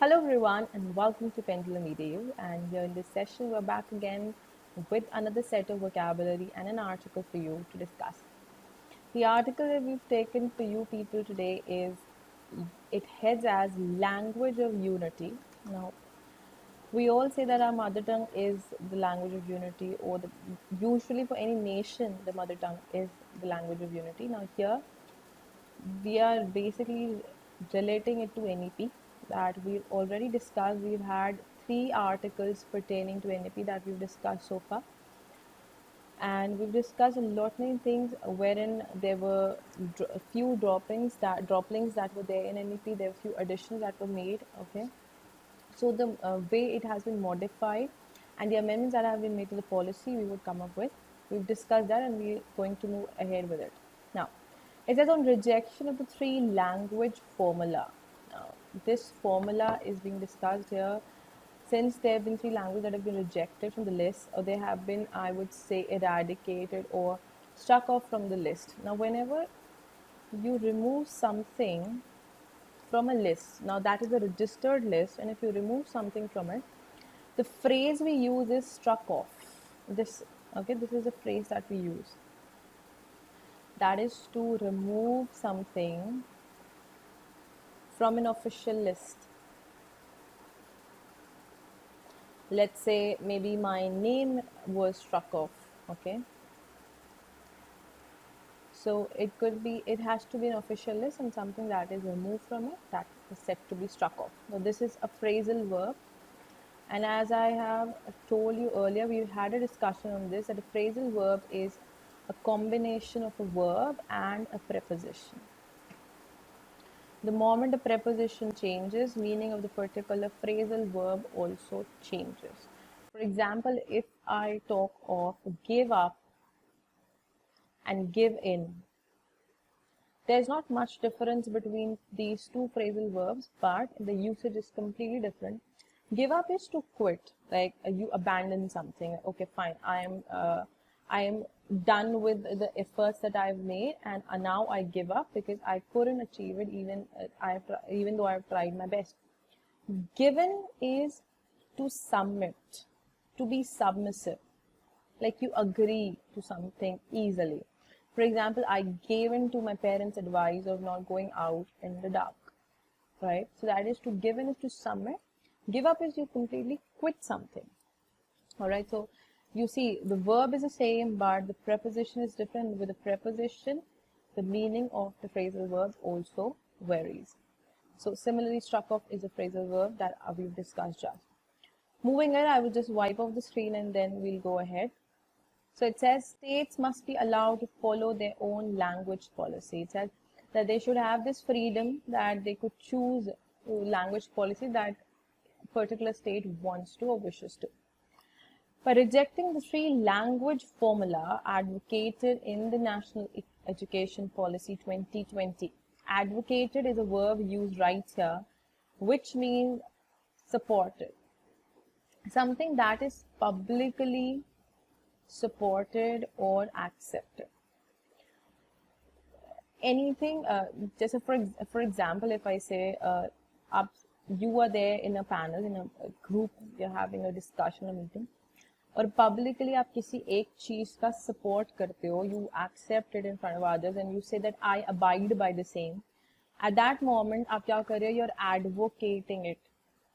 Hello everyone and welcome to Pendulum Edu, and here in this session we're back again with another set of vocabulary and an article for you to discuss. The article that we've taken for you people today is it heads as Language of Unity. Now we all say that our mother tongue is the language of unity, or usually for any nation the mother tongue is the language of unity. Now here we are basically relating it to NEP that we've already discussed. We've had 3 articles pertaining to NEP that we've discussed so far, and we've discussed a lot many things wherein there were a few droppings that were there in NEP. There were a few additions that were made. Okay, so the way it has been modified and the amendments that have been made to the policy we would come up with. We've discussed that and we're going to move ahead with it. Now, it says on rejection of the 3 language formula. Now, this formula is being discussed here since there have been 3 languages that have been rejected from the list, or they have been, I would say, eradicated or struck off from the list. Now, whenever you remove something from a list, now that is a registered list, and if you remove something from it, the phrase we use is struck off. This is a phrase that we use. That is to remove something from an official list. Let's say maybe my name was struck off. Okay, so it has to be an official list, and something that is removed from it, that is said to be struck off. Now this is a phrasal verb, and as I have told you earlier, we had a discussion on this, that a phrasal verb is a combination of a verb and a preposition. The moment a preposition changes, meaning of the particular phrasal verb also changes. For example, if I talk of give up and give in, there's not much difference between these 2 phrasal verbs, but the usage is completely different. Give up is to quit, like you abandon something. Okay, fine, I am done with the efforts that I've made, and now I give up because I couldn't achieve it, even though I've tried my best. Given is to submit, to be submissive, like you agree to something easily. For example, I gave in to my parents' advice of not going out in the dark, right? So that is to give in, is to submit. Give up is you completely quit something. All right, so you see the verb is the same, but the preposition is different. With the preposition, the meaning of the phrasal verb also varies. So similarly, struck off is a phrasal verb that we've discussed just. Moving ahead, I will just wipe off the screen and then we'll go ahead. So it says states must be allowed to follow their own language policy. It says that they should have this freedom that they could choose language policy that a particular state wants to or wishes to. By rejecting the 3 language formula advocated in the National Education Policy 2020. Advocated is a verb used right here, which means supported. Something that is publicly supported or accepted. Anything, just for example, if I say you are there in a panel, in a group, you're having a discussion, a meeting, और publicly आप किसी एक चीज का support करते हो, you accept it in front of others and you say that I abide by the same. At that moment, आप क्या कर रहे हो? You're advocating it.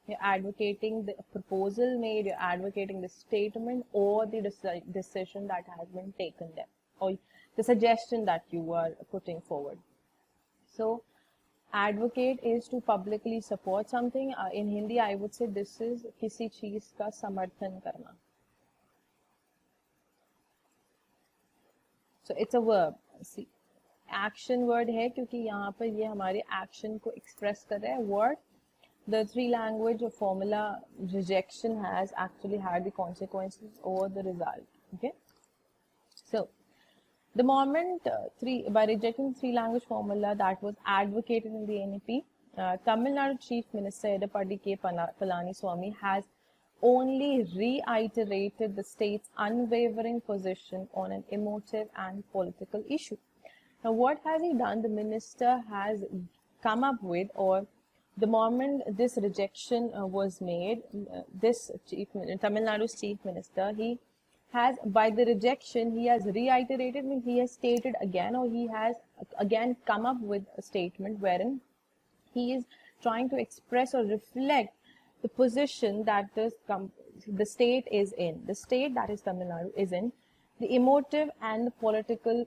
You're advocating the proposal made, you're advocating the statement or the decision that has been taken there, or the suggestion that you are putting forward. So, advocate is to publicly support something. In Hindi, I would say this is किसी चीज का समर्थन करना. So it's a verb. See, action word है क्योंकि यहाँ पर ये हमारे action को express कर रहा है. Word, the 3 language formula rejection has actually had the consequences over the result. Okay, so the moment by rejecting 3 language formula that was advocated in the NEP, Tamil Nadu Chief Minister Edappadi K. Palaniswamy has only reiterated the state's unwavering position on an emotive and political issue. Now, what has he done? The minister has come up with or The moment this rejection was made, this Tamil Nadu's chief minister, he has, by the rejection, he has reiterated, means he has stated again, or he has again come up with a statement wherein he is trying to express or reflect the position that the state is in. The state, that is Tamil Nadu, is in the emotive and the political,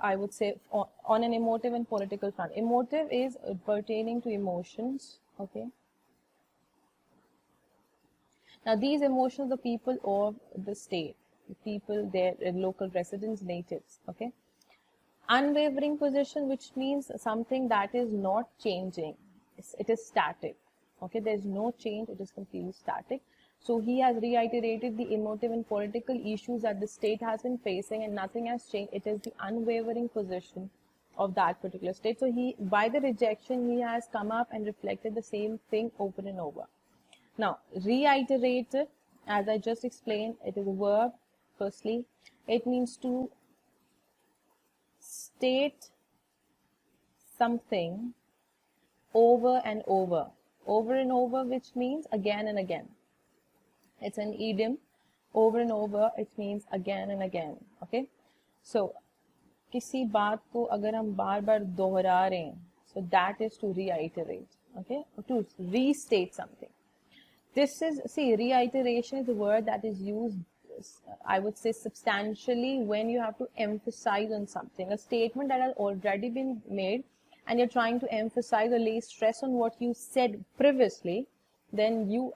I would say, on an emotive and political front. Emotive is pertaining to emotions, okay? Now, these emotions, the people of the state, the people, their local residents, natives, okay? Unwavering position, which means something that is not changing. It is static, okay? There's no change, it is completely static. So he has reiterated the emotive and political issues that the state has been facing, and nothing has changed. It is the unwavering position of that particular state. So he, by the rejection, he has come up and reflected the same thing over and over. Now, reiterated, as I just explained, it is a verb. Firstly, it means to state something over and over. Over and over, which means again and again. It's an idiom. Over and over, it means again and again. Okay? So, किसी बात को अगर हम बार बार दोहरा रहे हैं, so that is to reiterate. Okay? Or to restate something. This is, see, reiteration is a word that is used, I would say, substantially when you have to emphasize on something. A statement that has already been made and you're trying to emphasize or lay stress on what you said previously, then you,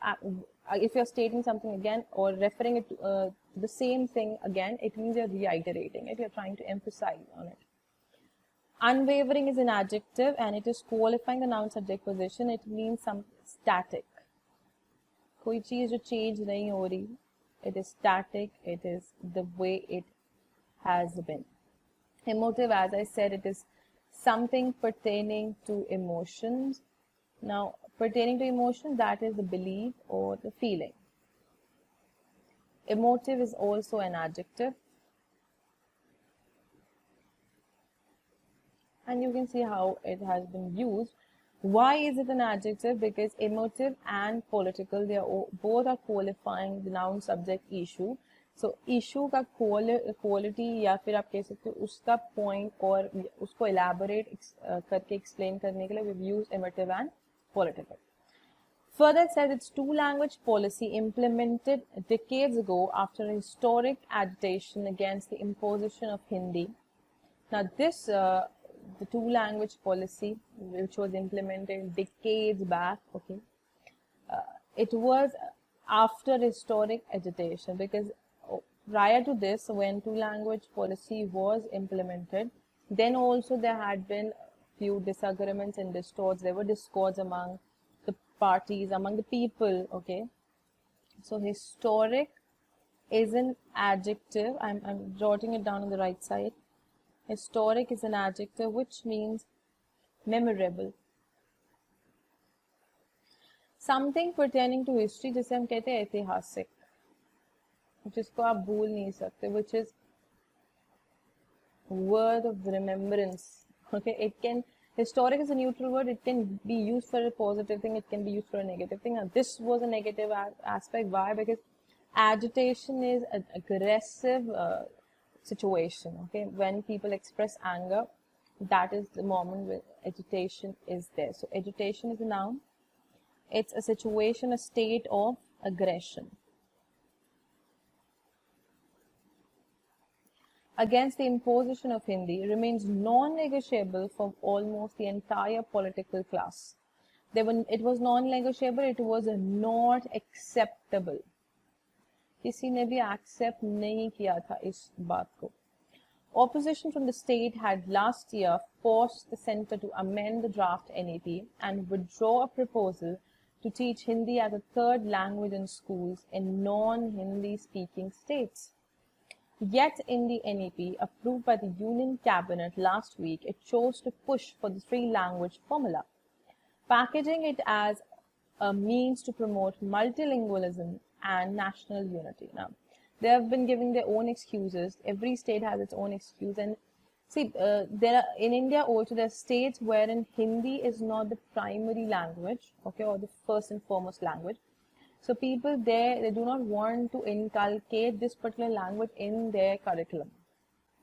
if you're stating something again or referring it to the same thing again, it means you're reiterating it, you're trying to emphasize on it. Unwavering is an adjective and it is qualifying the noun subject position. It means some static. कोई चीज जो change नहीं हो रही, it is static, it is the way it has been. Emotive, as I said, it is something pertaining to emotions. Now, pertaining to emotion, that is the belief or the feeling. Emotive is also an adjective. And you can see how it has been used. Why is it an adjective? Because emotive and political, they are both are qualifying the noun subject issue. So issue का quality या फिर आप कह सकते हो उसका point और उसको elaborate करके explain करने के लिए we've used emotive and political. Further, it says its two-language policy implemented decades ago after a historic agitation against the imposition of Hindi. Now this the two-language policy, which was implemented decades back, okay, it was after historic agitation, because prior to this, when two-language policy was implemented, then also there had been few disagreements and distorts. There were discords among the parties, among the people, okay. So historic is an adjective. I'm jotting it down on the right side. Historic is an adjective which means memorable. Something pertaining to history, जिसे हम कहते हैं ऐतिहासिक, जिसको आप भूल नहीं सकते, which is word of remembrance. Okay, it can, historic is a neutral word. It can be used for a positive thing. It can be used for a negative thing. Now, this was a negative aspect. Why? Because agitation is an aggressive situation. Okay, when people express anger, that is the moment when agitation is there. So agitation is a noun. It's a situation, a state of aggression against the imposition of Hindi remains non-negotiable for almost the entire political class. It was non-negotiable. It was not acceptable. किसी ने भी accept नहीं किया था इस बात को. Opposition from the state had last year forced the centre to amend the draft NEP and withdraw a proposal to teach Hindi as a third language in schools in non-Hindi speaking states. Yet in the NEP approved by the Union Cabinet last week, it chose to push for the three-language formula, packaging it as a means to promote multilingualism and national unity. Now, they have been giving their own excuses. Every state has its own excuse, and See, there are, in India also there are states wherein Hindi is not the primary language, okay, or the first and foremost language. So people there, they do not want to inculcate this particular language in their curriculum.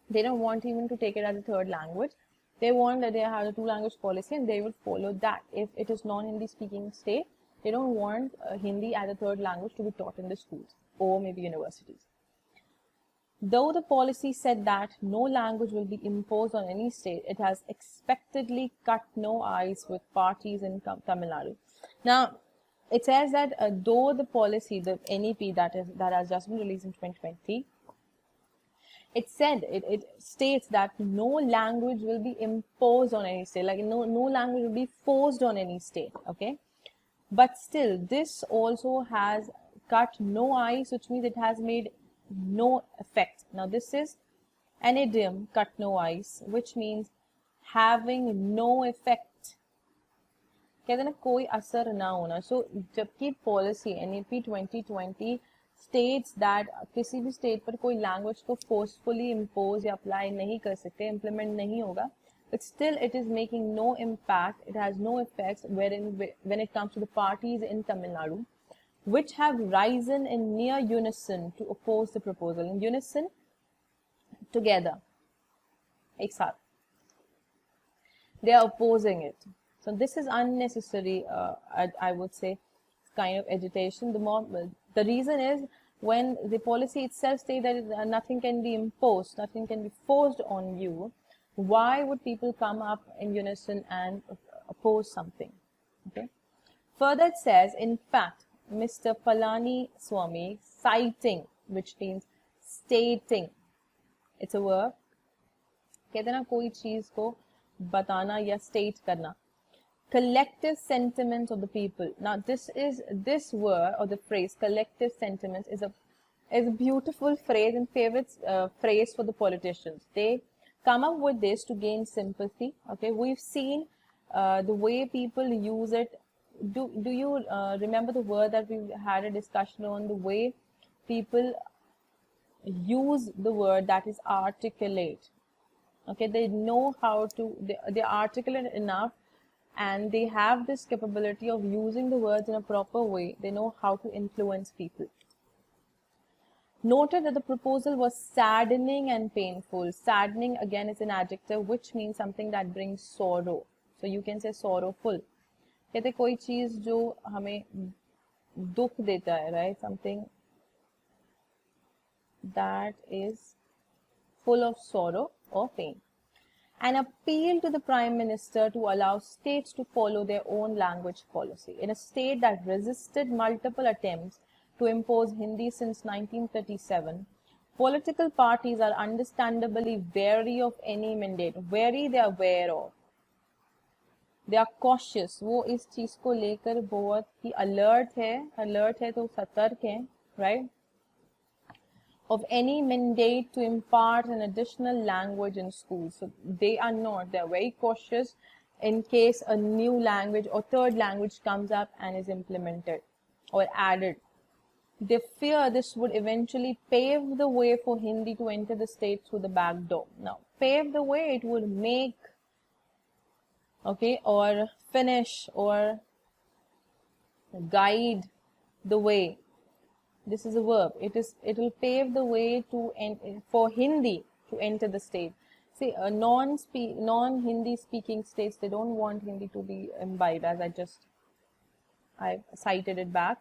They don't want even to take it as a third language. They want that they have a two-language policy and they will follow that. If it is non-Hindi speaking state, they don't want Hindi as a third language to be taught in the schools or maybe universities. Though the policy said that no language will be imposed on any state, it has expectedly cut no ice with parties in Tamil Nadu. Now, it says that though the policy, the NEP that has just been released in 2020, it said it states that no language will be imposed on any state, like no language will be forced on any state, okay? But still, this also has cut no ice, which means it has made no effect. Now, this is an idiom, cut no ice, which means having no effect. कहते ना कोई असर ना होना. So, जबकि policy NEP 2020 states that किसी भी state पर कोई language को forcefully impose या apply नहीं कर सकते, implement नहीं होगा, but still it is making no impact, it has no effects when it comes to the parties in Tamil Nadu, which have risen in near unison to oppose the proposal. In unison, together, एक साथ, they are opposing it. So this is unnecessary, I would say, kind of agitation. The reason is when the policy itself states that nothing can be imposed, nothing can be forced on you, why would people come up in unison and oppose something? Okay. Further it says, in fact, Mr. Palani Swami, citing, which means stating, it's a verb, कहते ना कोई चीज को बताना या state करना, collective sentiments of the people. Now this word or the phrase collective sentiments is a beautiful phrase and favorite phrase for the politicians. They come up with this to gain sympathy. Okay, we've seen the way people use it. Do you remember the word that we had a discussion on, the way people use the word that is articulate? Okay, they know how to, they're articulate enough and they have this capability of using the words in a proper way. They know how to influence people. Noted that the proposal was saddening and painful. Saddening again is an adjective which means something that brings sorrow. So you can say sorrowful. कहते कोई चीज जो हमें दुख देता है, right? Something that is full of sorrow or pain. An appeal to the Prime Minister to allow states to follow their own language policy. In a state that resisted multiple attempts to impose Hindi since 1937, political parties are understandably wary of any mandate. Wary, they are aware of. They are cautious. वो इस चीज को लेकर बहुत ही alert है तो सतर्क है, right? Of any mandate to impart an additional language in schools. So they are not. They are very cautious in case a new language or third language comes up and is implemented or added. They fear this would eventually pave the way for Hindi to enter the state through the back door. Now, pave the way, it would make, okay, or finish or guide the way. This is a verb. It will pave the way for Hindi to enter the state. See, non-Hindi speaking states, they don't want Hindi to be imbibed, as I cited it back,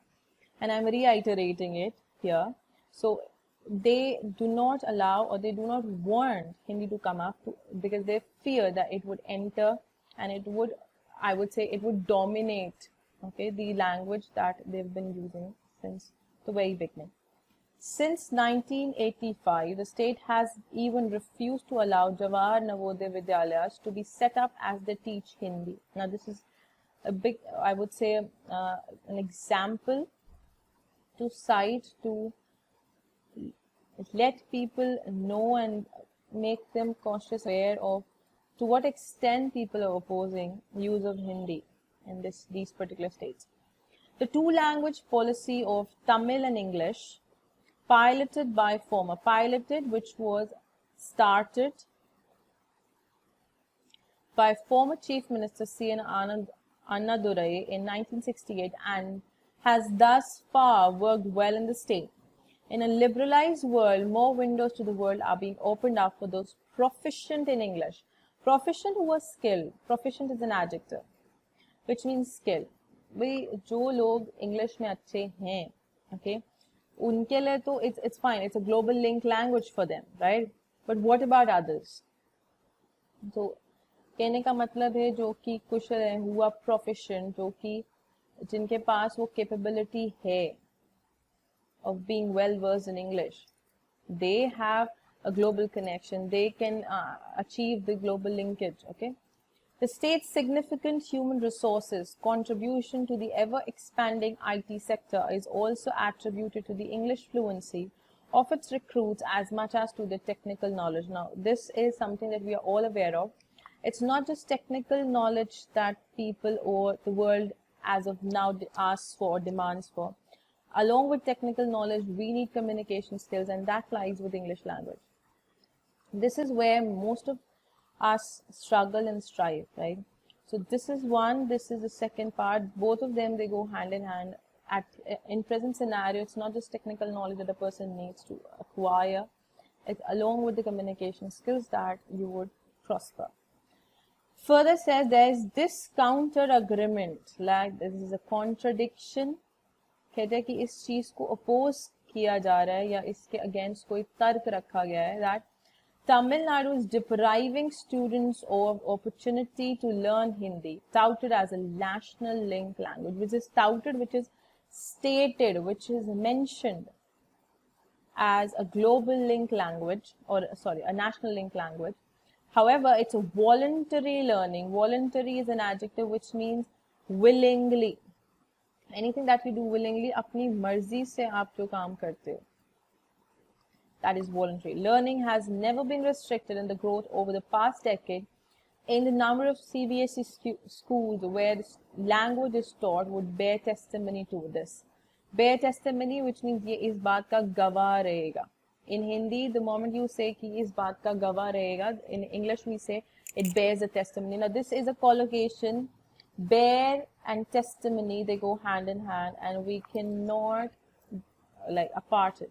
and I'm reiterating it here. So they do not allow or they do not want Hindi to come up because they fear that it would enter and it would, I would say, it would dominate, okay, the language that they've been using since the very beginning. Since 1985, the state has even refused to allow Jawahar Navodaya Vidyalayas to be set up as they teach Hindi. Now, this is a big, I would say, an example to cite to let people know and make them conscious aware of to what extent people are opposing use of Hindi in these particular states. The two-language policy of Tamil and English, piloted, which was started by former Chief Minister C.N. Annadurai in 1968 and has thus far worked well in the state. In a liberalized world, more windows to the world are being opened up for those proficient in English. Proficient was skill. Proficient is an adjective, which means skill. भाई जो लोग English में अच्छे हैं, okay, उनके लिए तो it's fine. It's a global link language for them, right? But what about others? तो कहने का मतलब है जो कि कुशल है, who are proficient, जो कि जिनके पास वो capability है of being well versed in English, they have a global connection. They can achieve the global linkage. Okay. The state's significant human resources contribution to the ever-expanding IT sector is also attributed to the English fluency of its recruits as much as to the technical knowledge. Now, this is something that we are all aware of. It's not just technical knowledge that people or the world as of now asks for, demands for. Along with technical knowledge, we need communication skills, and that lies with English language. This is where most of us struggle and strive, right? So this is one, this is the second part. Both of them, they go hand in hand. In present scenario, it's not just technical knowledge that a person needs to acquire. It's along with the communication skills that you would prosper. Further says there is this counter agreement, like this is a contradiction. कहते हैं कि इस चीज को oppose किया जा रहा है या इसके अगेंस्ट कोई तर्क रखा गया है that Tamil Nadu is depriving students of opportunity to learn Hindi, touted as a national link language, which is touted, which is stated, which is mentioned as a global link language, or sorry, a national link language. However, it's a voluntary learning. Voluntary is an adjective which means willingly. Anything that you do willingly, अपनी मर्जी से आप जो काम करते हो, that is voluntary. Learning has never been restricted in the growth over the past decade in the number of CBSE schools where the language is taught would bear testimony to this. Bear testimony, which means ये इस बात का गवाह रहेगा. In Hindi, the moment you say कि इस बात का गवाह रहेगा, in English we say it bears a testimony. Now this is a collocation. Bear and testimony, they go hand in hand, and we cannot like apart it.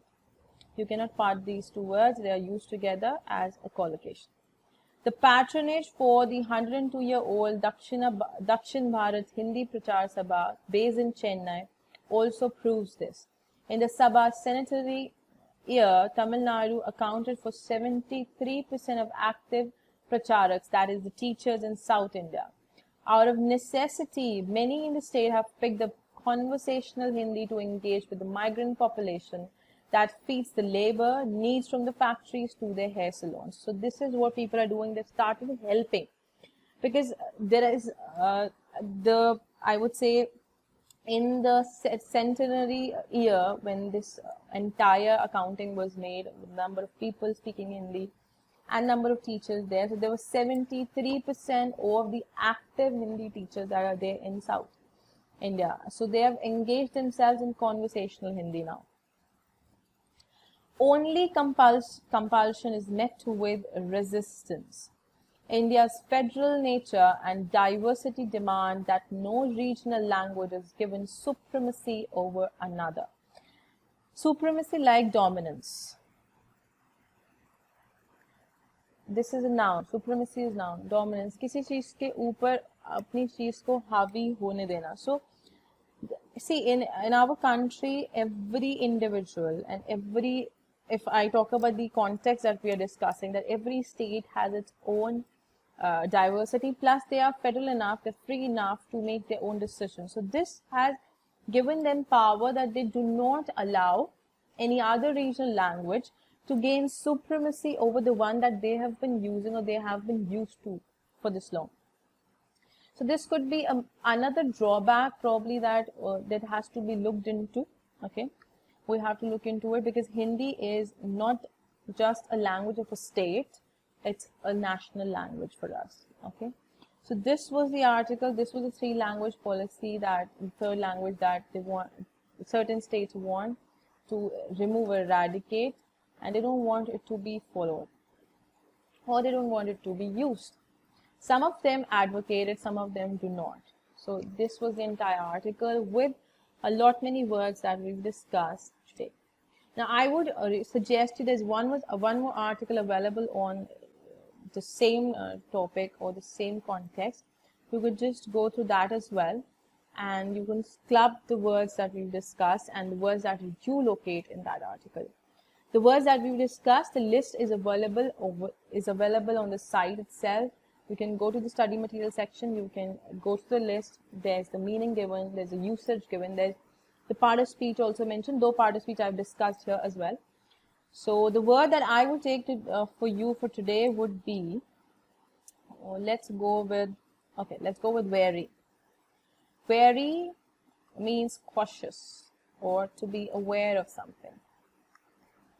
You cannot part these two words. They are used together as a collocation. The patronage for the 102-year-old Dakshin Bharat Hindi Prachar Sabha based in Chennai also proves this. In the Sabha's centenary year, Tamil Nadu accounted for 73% of active pracharaks, that is the teachers in South India. Out of necessity, many in the state have picked up conversational Hindi to engage with the migrant population that feeds the labor needs from the factories to their hair salons. So this is what people are doing. They've started helping, because there is I would say, in the centenary year when this entire accounting was made, the number of people speaking Hindi and number of teachers there. So there was 73% of the active Hindi teachers that are there in South India. So they have engaged themselves in conversational Hindi now. Only compulsion is met with resistance. India's federal nature and diversity demand that no regional language is given supremacy over another. Supremacy like dominance. This is a noun. Supremacy is noun. Dominance. किसी चीज के ऊपर अपनी चीज को हावी होने देना. So, see, in our country, every individual and every, if I talk about the context that we are discussing, that every state has its own diversity, plus they are federal enough, they're free enough to make their own decisions. So this has given them power that they do not allow any other regional language to gain supremacy over the one that they have been using or they have been used to for this long. So this could be another drawback probably that that has to be looked into. Okay, we have to look into it, because Hindi is not just a language of a state, it's a national language for us. Okay, so this was the article. This was the 3 language policy, that the third language that they want, certain states want to remove or eradicate, and they don't want it to be followed, or they don't want it to be used. Some of them advocate it, some of them do not. So this was the entire article with a lot many words that we've discussed today. Now I would suggest you there's one more article available on the same topic or the same context. You could just go through that as well, and you can club the words that we've discussed and the words that you locate in that article. The words that we've discussed, the list is available on the site itself. You can go to the study material section, you can go to the list, there's the meaning given, there's a usage given, there's the part of speech also mentioned, though part of speech I've discussed here as well. So the word that I would take for you for today would be, let's go with wary. Wary means cautious or to be aware of something.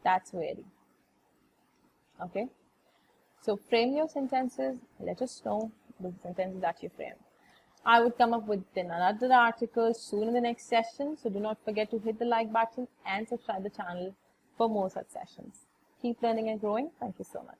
That's wary. Okay. So frame your sentences. Let us know the sentences that you frame. I would come up with another article soon in the next session. So do not forget to hit the like button and subscribe the channel for more such sessions. Keep learning and growing. Thank you so much.